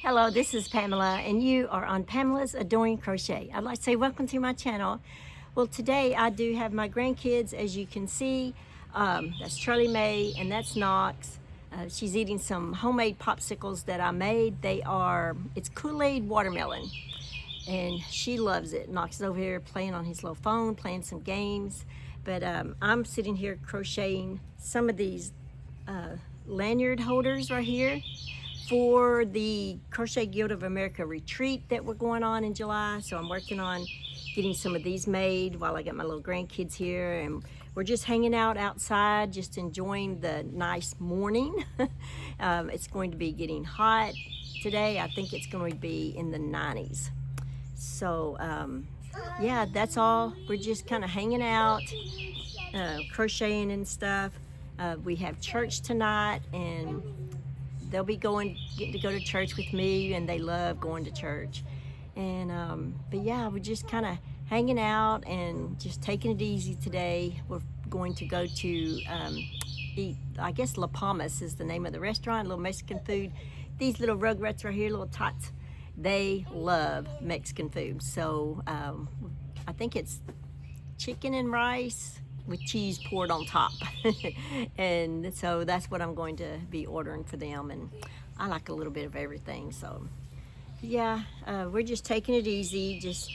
Hello, this is Pamela, and you are on Pamela's Adoring Crochet. I'd like to say welcome to my channel. Well, today I do have my grandkids, as you can see. That's Charlie Mae, and that's Knox. She's eating some homemade popsicles that I made. It's Kool-Aid watermelon, and she loves it. Knox is over here playing on his little phone, playing some games. But I'm sitting here crocheting some of these lanyard holders right here for the Crochet Guild of America retreat that we're going on in July. So I'm working on getting some of these made while I got my little grandkids here, and we're just hanging out outside, just enjoying the nice morning. It's going to be getting hot today. I think it's going to be in the 90s. So yeah, that's all. We're just kind of hanging out, crocheting and stuff. We have church tonight, and they'll be getting to go to church with me, and they love going to church. And but yeah, we're just kind of hanging out and just taking it easy today. We're going to go to eat, I guess La Palmas is the name of the restaurant, a little Mexican food. These little rugrats right here, little tots, they love Mexican food. So I think it's chicken and rice with cheese poured on top. And so that's what I'm going to be ordering for them, and I like a little bit of everything. So yeah, we're just taking it easy, just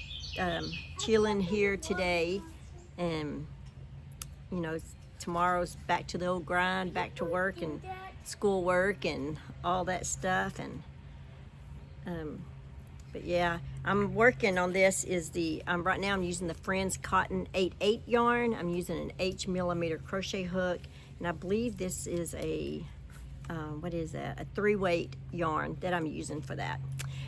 chilling here today, and you know, tomorrow's back to the old grind, back to work and school work and all that stuff. And but yeah, I'm working on this. Right now I'm using the Friends Cotton 8/8 yarn. I'm using an H-millimeter crochet hook, and I believe this is a what is that? A 3-weight yarn that I'm using for that.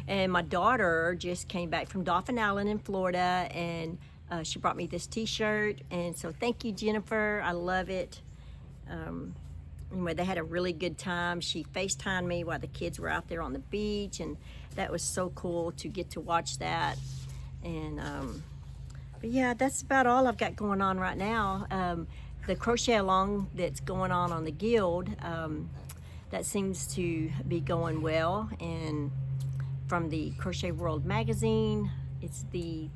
And my daughter just came back from Dauphin Island in Florida, and she brought me this t-shirt, and so thank you, Jennifer. I love it. Anyway, they had a really good time. She FaceTimed me while the kids were out there on the beach, and that was so cool to get to watch that. And but yeah, that's about all I've got going on right now. The crochet along that's going on the guild, that seems to be going well. And from the Crochet World magazine, it's the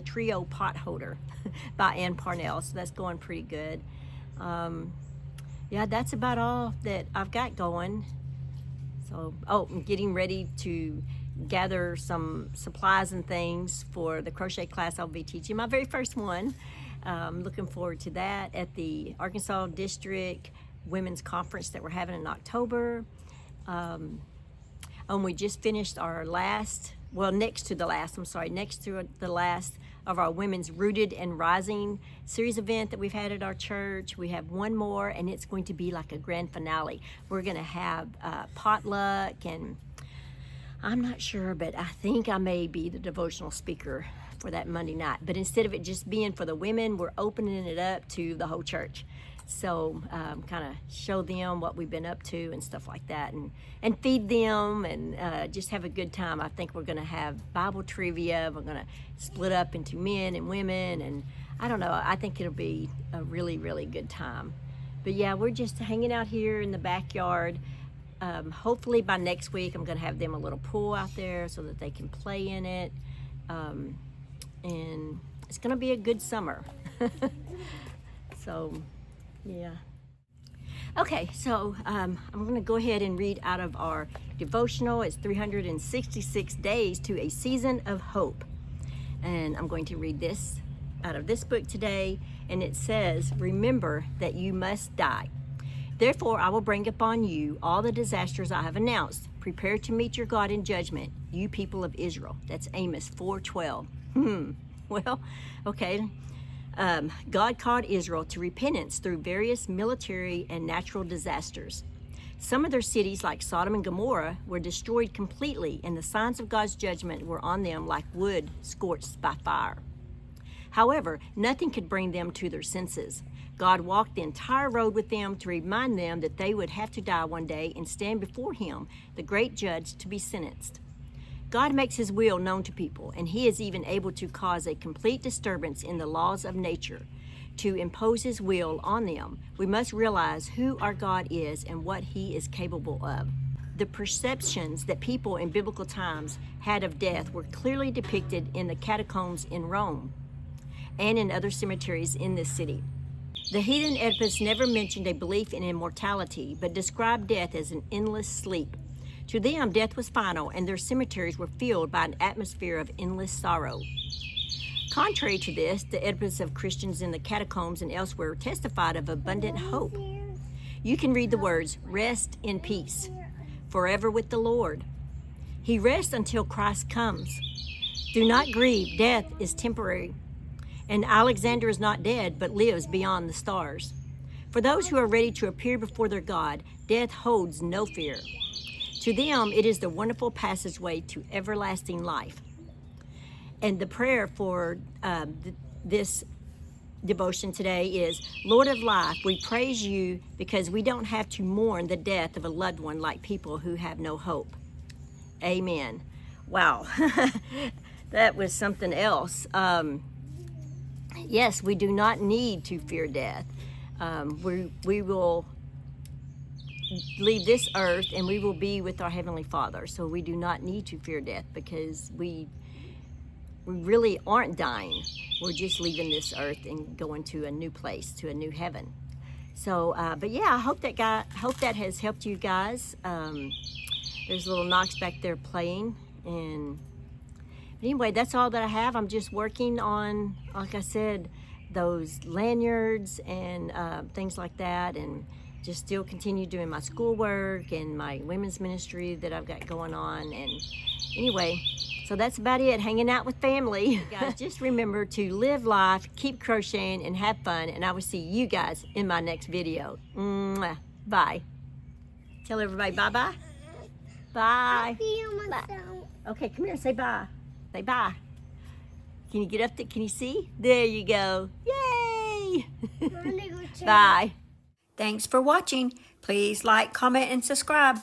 trio pot holder by Ann Parnell, so that's going pretty good. Yeah, that's about all that I've got going. So, I'm getting ready to gather some supplies and things for the crochet class I'll be teaching, my very first one. I'm looking forward to that at the Arkansas District Women's Conference that we're having in October. We just finished our next to the last of our Women's Rooted and Rising series event that we've had at our church. We have one more, and it's going to be like a grand finale. We're going to have potluck, and I'm not sure, but I think I may be the devotional speaker for that Monday night. But instead of it just being for the women, we're opening it up to the whole church. So kind of show them what we've been up to and stuff like that, and feed them, and just have a good time. I think we're going to have Bible trivia. We're going to split up into men and women, and I don't know, I think it'll be a really, really good time. But yeah, we're just hanging out here in the backyard. Hopefully by next week I'm going to have them a little pool out there so that they can play in it, and it's going to be a good summer. So yeah. Okay, so I'm going to go ahead and read out of our devotional. It's 366 Days to a Season of Hope. And I'm going to read this out of this book today. And it says, "Remember that you must die. Therefore, I will bring upon you all the disasters I have announced. Prepare to meet your God in judgment, you people of Israel." That's Amos 4:12. Well, okay. God called Israel to repentance through various military and natural disasters. Some of their cities, like Sodom and Gomorrah, were destroyed completely, and the signs of God's judgment were on them like wood scorched by fire. However, nothing could bring them to their senses. God walked the entire road with them to remind them that they would have to die one day and stand before Him, the great judge, to be sentenced. God makes His will known to people, and He is even able to cause a complete disturbance in the laws of nature to impose His will on them. We must realize who our God is and what He is capable of. The perceptions that people in biblical times had of death were clearly depicted in the catacombs in Rome and in other cemeteries in this city. The heathen Oedipus never mentioned a belief in immortality, but described death as an endless sleep. To them, death was final, and their cemeteries were filled by an atmosphere of endless sorrow. Contrary to this, the Oedipus of Christians in the catacombs and elsewhere testified of abundant hope. You can read the words, "Rest in peace, forever with the Lord." He rests until Christ comes. Do not grieve, death is temporary. And Alexander is not dead, but lives beyond the stars. For those who are ready to appear before their God, death holds no fear. To them, it is the wonderful passageway to everlasting life. And the prayer for this devotion today is, Lord of life, we praise you because we don't have to mourn the death of a loved one like people who have no hope. Amen. Wow, that was something else. Yes, we do not need to fear death. We will leave this earth and we will be with our Heavenly Father. So we do not need to fear death because we really aren't dying. We're just leaving this earth and going to a new place, to a new heaven. So, but yeah, I hope that has helped you guys. There's little Knox back there playing, and anyway, that's all that I have. I'm just working on, like I said, those lanyards and things like that, and just still continue doing my schoolwork and my women's ministry that I've got going on. And anyway, so that's about it, hanging out with family. Guys, just remember to live life, keep crocheting, and have fun, and I will see you guys in my next video. Mwah. Bye. Tell everybody bye-bye. Bye. Okay, come here and say bye. Say bye. Can you get up there? Can you see? There you go. Yay! Bye. Thanks for watching. Please like, comment, and subscribe.